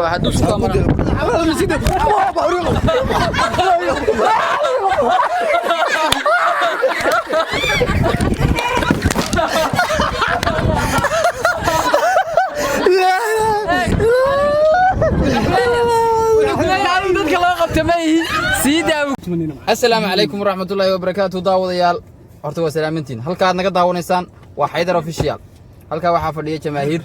هدوس كاميرا السلام عليكم ورحمة الله وبركاته داوديال horta waa salaamintiin halka aad naga daawanaysaan waa Xaydar official halka waxa fadhiya jamaahir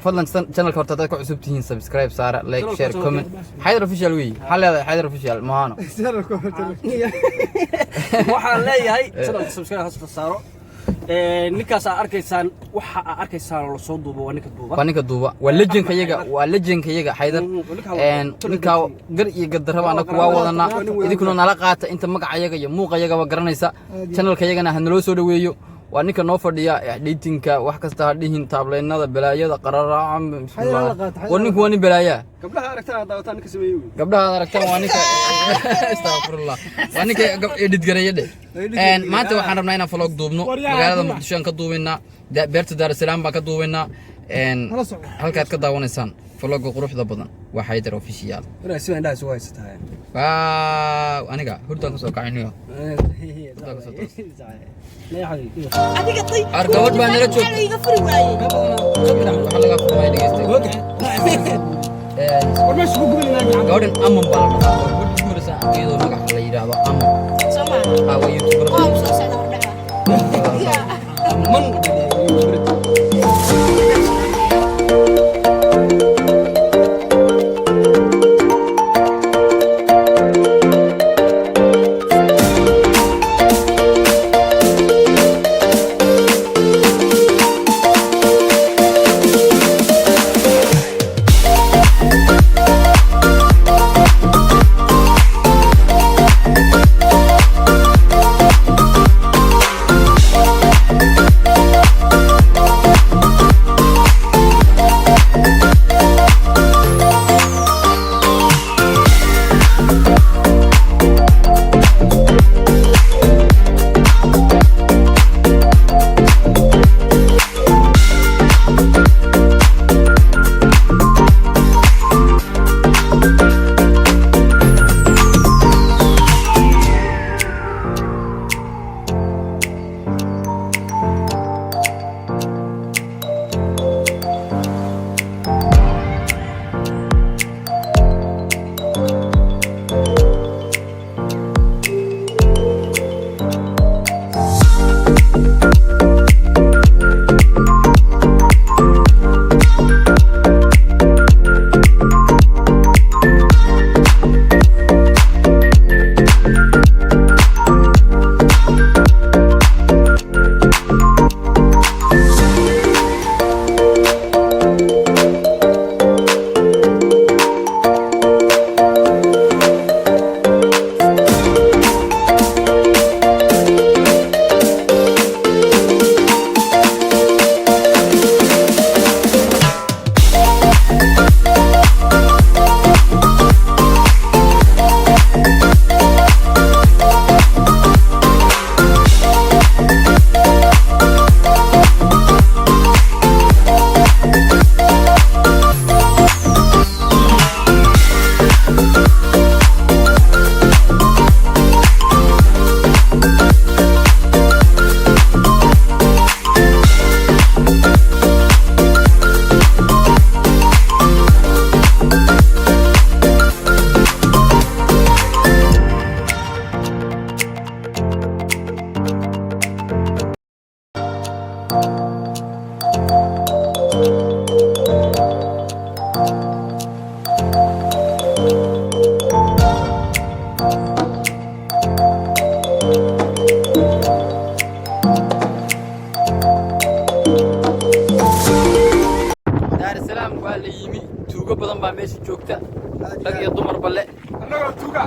fadlan channelka horta dadka cusub tihiin subscribe saara like share comment Xaydar official weey hal leedahay Xaydar official maano waxaan leeyahay channelka subscribe ha saaro ninkaas arkaysaan waxa arkaysaan la soo duubo waa ninka duuba waa legendka iyaga Xaydar ninka gar iyo gadaraba anaku waa wadana idinkuna nala qaata inta magaca iyaga iyo muuqa iyaga waa garanaysa channelka iyagana ha naloo soo dhaweeyo waa ninka noo fadhiya editinka wax kasta hadhiin tableynada balaayada qararaacan bismillah waa ninku waa nin balaaya gabdhaha aragtaan ninka sameeyo gabdhaha aragtaan waa ninka astaghfirullah waa ninka edit gareeyade maanta waxaan rabnaa inaan vlog duubno magaalada Muqdisho aan ka duubinaa beerta Dar es Salaam baan ka duubinaa halkaad ka daawanaysaan vlog quruxda badan waa Xaydar official raasii indhaha soo haysataa waaw aniga hurdaan ka soo kacaynayo adiga tay argawad baan nala joogtay iga furi waayay waxa laga furmay dhageystay gabadhan amman baa la dhahaa gabadh gurisa iyadoo magac la yiraahdo amman Soomaa waa youtuber oo soo socda hordhaca man badan baa meesha joogta rag iyo dumar balle annaga tuuga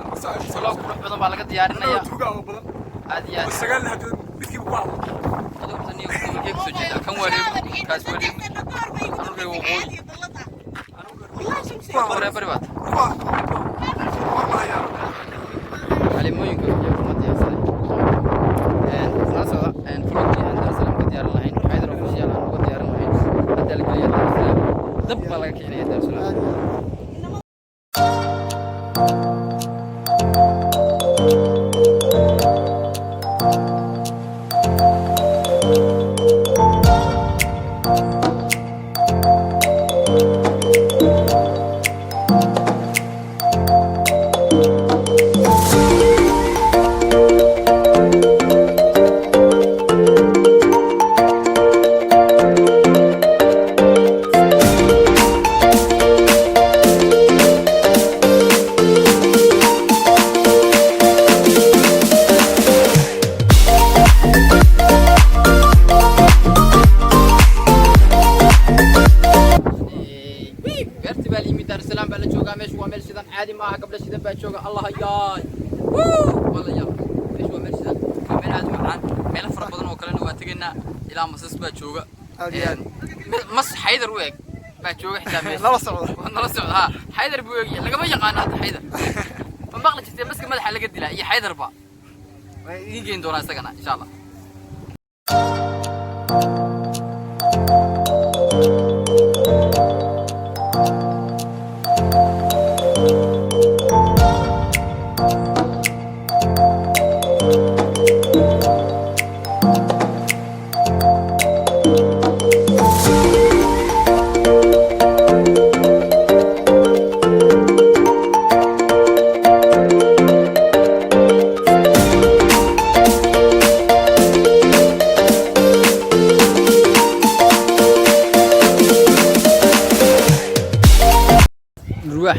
saloo qurux badan baa laga diyaarinaya tuuga oo badan aad iyo aad sagaal hadda midkii ku qaado qodobtan iyo kuwa soo jeeda kan wareeg kaas wareeg anu reebo qoy anu reebo baribaad calimooyinka iyo ummadiyaasan saasoo vlogii aan Dar es Salaam ka diyaarin lahayn Xaydar official aan uga diyaarin lahayn hadda la geliyo Dar es Salaam dab baa laga kicinaya Dar es Salaam baa yimid Dar es Salaam baa la joogaa meeshu waa meel shidan caadi ma aha gabdha shidan baa jooga Allah hayaay wala yaa meeshu waa meel shidan meel aad macaan meel fara badan oo kale waa tageynaa ilaa masas baa jooga mas Haydar weeg baa jooga xitaa meesha nala socda ha Haydar buu weeg lagama yaqaan hada Haydar ma maqli jirtay maska madaxa laga dilaa iyo Haydar ba way geyn doonaa isagana insha Allah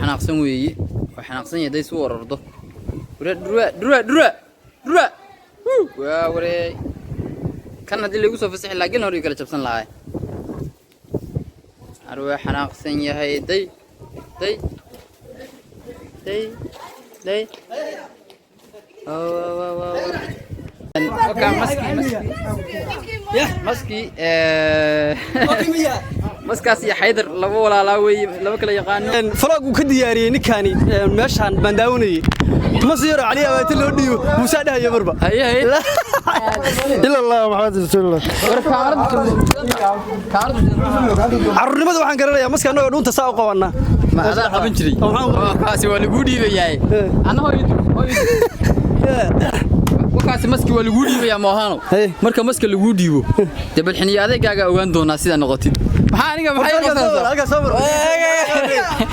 xanaaqsan weeye wax xanaaqsan yahay soo warardo dura waa waree kan hadii lagu soo fasaxay laakiin hore kala jabsan lahaay arwaa xanaaqsan yahay day maski maskaas iyo Haydar laba walaalaa weey laba kala yaqaan falaag uu ka diyaariyay ninkaani meeshan bandaawnay masiyar cali abaati loo dhiyo musa dhahayo marba haye illa allah maxamed rasuulullah carruurnimada waxaan garanayaa maska anagoo dhunta saa u qabanna ma adaa qaban jiray kaasi waa lagu dhiibayay ana wakaasi maski waa lagu dhiibaya moohano marka maska lagu dhiibo dabal xiniyaadayga ogaan doona sida noqotid maxaa aniga maxay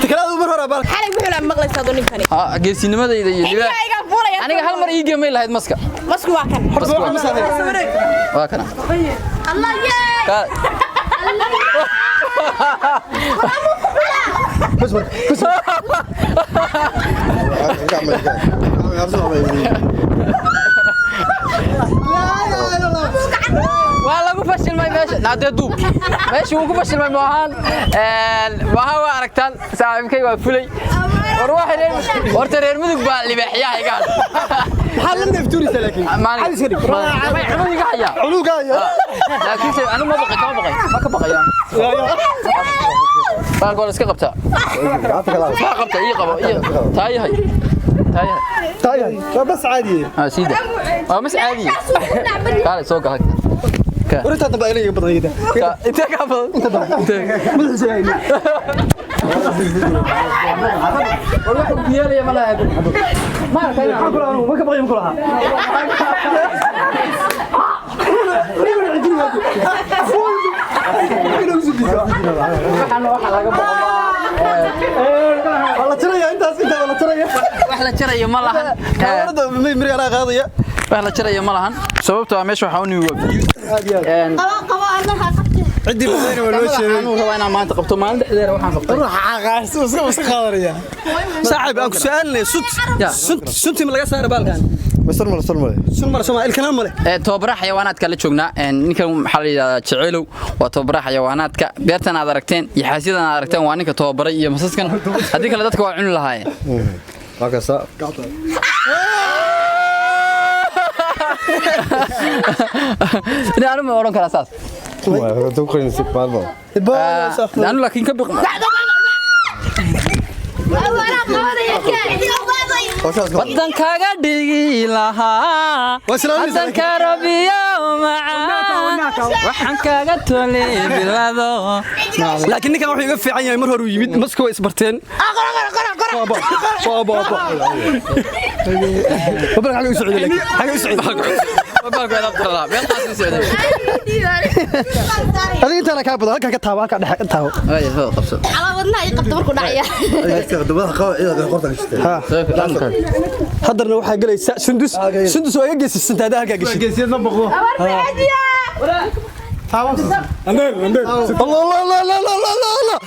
tikalaadu mar hore bal xalay wuxuu la maqlaysaa ninkani geesinimadayda iyo aniga hal mar ii geemay lahayd masku waa kan waa kana Allah yee والله مو فشل ما ماشي نادي دوب ماشي مو فشل ما ماهان وهو أركتان سامي كي وفلي وروح رير ورت رير مدق باللي بحياه قال حال لم يفتوري سلكي ما عملي قايا علو قايا لكن أنا ما بقى ما كبقى يا بقول اسك قبتها ما قبتها إيه قبوا إيه تاي هاي بس عادي سيدة بس عادي قال سوق هك وريت هذا بقى لي بضيده انت قبل انت مو حسين والله ديالي ما لا ما كان ما كبغي مكلها والله ترى انت والله ترى wax la jarayo ma lahan kaarada miri ana qaadaya wax la jarayo ma lahan sababtoo ah meesha waxa uu niyo qabo annaha qabtay cidi badan waa loo sheegay anu raba inaan maanta qabto maalin dhexdeeda waxaan qabtay ruuxa qaas iska qaadanaya saaxib aan ku su'aalnay sunti ma laga saaro baalkan sun mar Soomaali kana male toobara xayawaanaadka la joognaa ninkan waxa la yiraahdaa Jeceelow waa toobara xayawaanaadka beertan aad aragteen iyo xaasidan aad aragteen waa ninka toobara iyo masaskan hadii kale dadka waa cuni lahaayeen وكذا أنا ما أورون كلا أساس تقولين نسيب بالبو لأنه لكن كبق ودن كاغا ديغي لها ودن كاربيا ومعا وحن كاغا تولي بلادو laakiin ninkan wuxuu iga fiican yahay mar hore uu yimid maska way isbarteen baba xaga u socday xaga u socday baba ka labtala been qaasi socday adiga inta ka bado halka ka taabo halka dhex taabo ay hoo qabso calawadna ay qabto markuu dhacaya استخدمها قوي إذا قرطة كشتة hadarna waxa galaysa sundus oo iga geysay taada halka gashay جنسية نبغو الله الله الله الله الله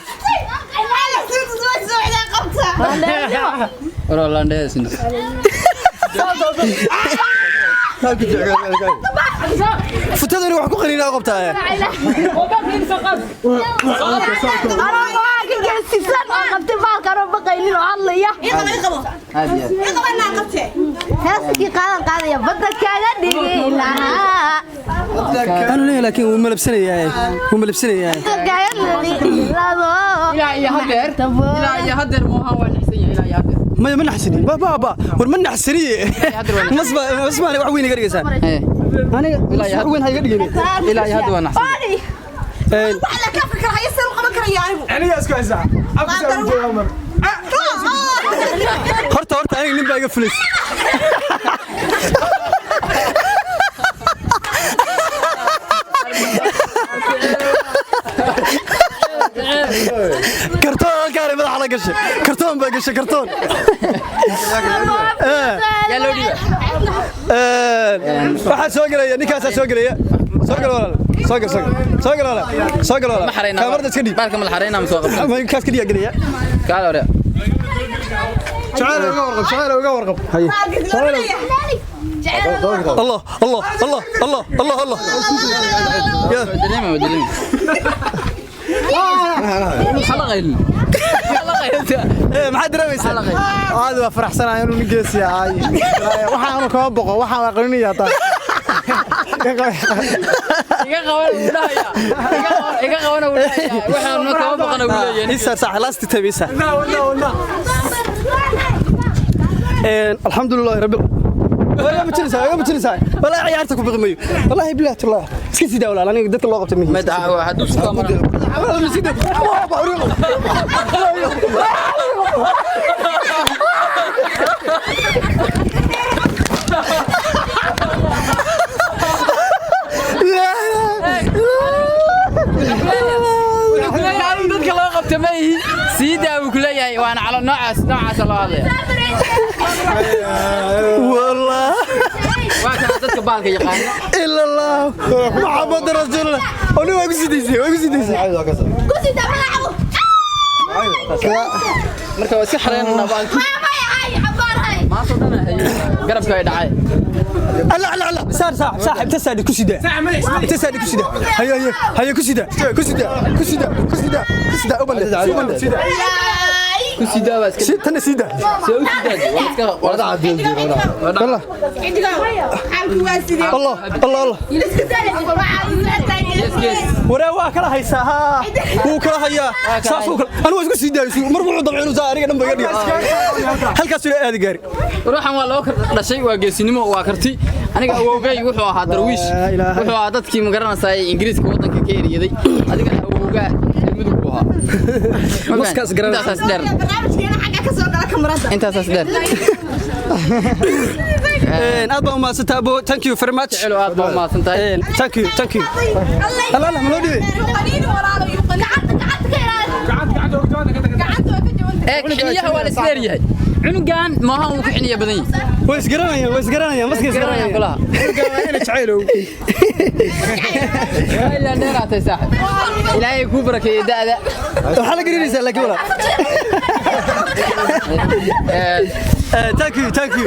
رولاند سندس فتادني wax ku qaniina qabtaa سيسان ما قبت بالك أنا بقيني الله يا هذه هاسكي قال يا بدك كذا دي لا أنا ليه لكن هو ملبسني يا هو ملبسني يا إلى يا هدر مو هو الحسين إلى يا هدر ما نحسني بابا ومن نحسني مسمع أنا وين قريب سان أنا وين هاي قريب إلى يا هدر ونحسن على كيفك راح يصير وقبك ريانه يعني اسكو ساعه ابو عمر horta aniga nin baa iga fulis kartoon gaari madaxa la gashay kartoon baa gashay kartoon يا لودي waxaa soo galaya ninkaasaa soo galaya soo gal walaal soo gal walaal ما حرينا kaamarda iska dhiib بالك ما حرينا مسوق ma kaas ka dhiga قال ورا شعار uga warqab hay الله الله الله الله الله الله يا ودليمه حلقه maxaa dareemaysaa aad waa faraxsanahay inuu nigees yahay waxaan ka boqo waxaan aqrinayaa taa iga qaban waxaan ka boqona waleeyeen isa sax last tabisa alxamdulillah rabbil ولا بتجلسها ولا عيارتك بغميو والله بالله الله اسكت سيدا ولا انا قدرت الله قبت مني ما دعوا حدو كاميرا والله سيدا dadka loo qabtay ma yihi siida uu kuleeyahay waana cala noocaas loo hadlay والله waa kana dadka baalka yaqaan الا الله محمد رسول الله انا واقف سيدي كنت تبعه marka waa iska xareynaa baalka ما صدقنا قربك يا دعاي لا صار صاحب تسالي كسيده تسالي كسيده هيا كسيده أبلة كسيده بس شيء تنا سيده سوي كسيده ولا عادي والله الله ورا واكلا هيساها وكلا هيا صافو انا واش كسيده مربع ضبعينو ساري دنبا يدي halkaas ila aad gaari ruuxan waa loo dhashay waa geesinimo waa karti aniga awowgay wuxuu ahaa darwiish wuxuu ahaa dadkii ma garanaysaa ingiriiska wadanka ka eriyaday adiga awowga midug buu ahaa maskaas garanaysaa barnaamijkeena xagga ka soo gala kamarada intaas dheer aad baa umaadsanta abo thank you very much celo aad baa umaadsantay thank you الله ما لو ديبي xiniyaha waa la isleeyahay cunugan maaha uu ku xiniya badan yahay way isgaranayaan maskiis garanayaan kulaha ina jacaylo ilaa dheeraatay saaxib ilaahay ku barakeeyo daada waxa la garinaysaa laakiin wala thank you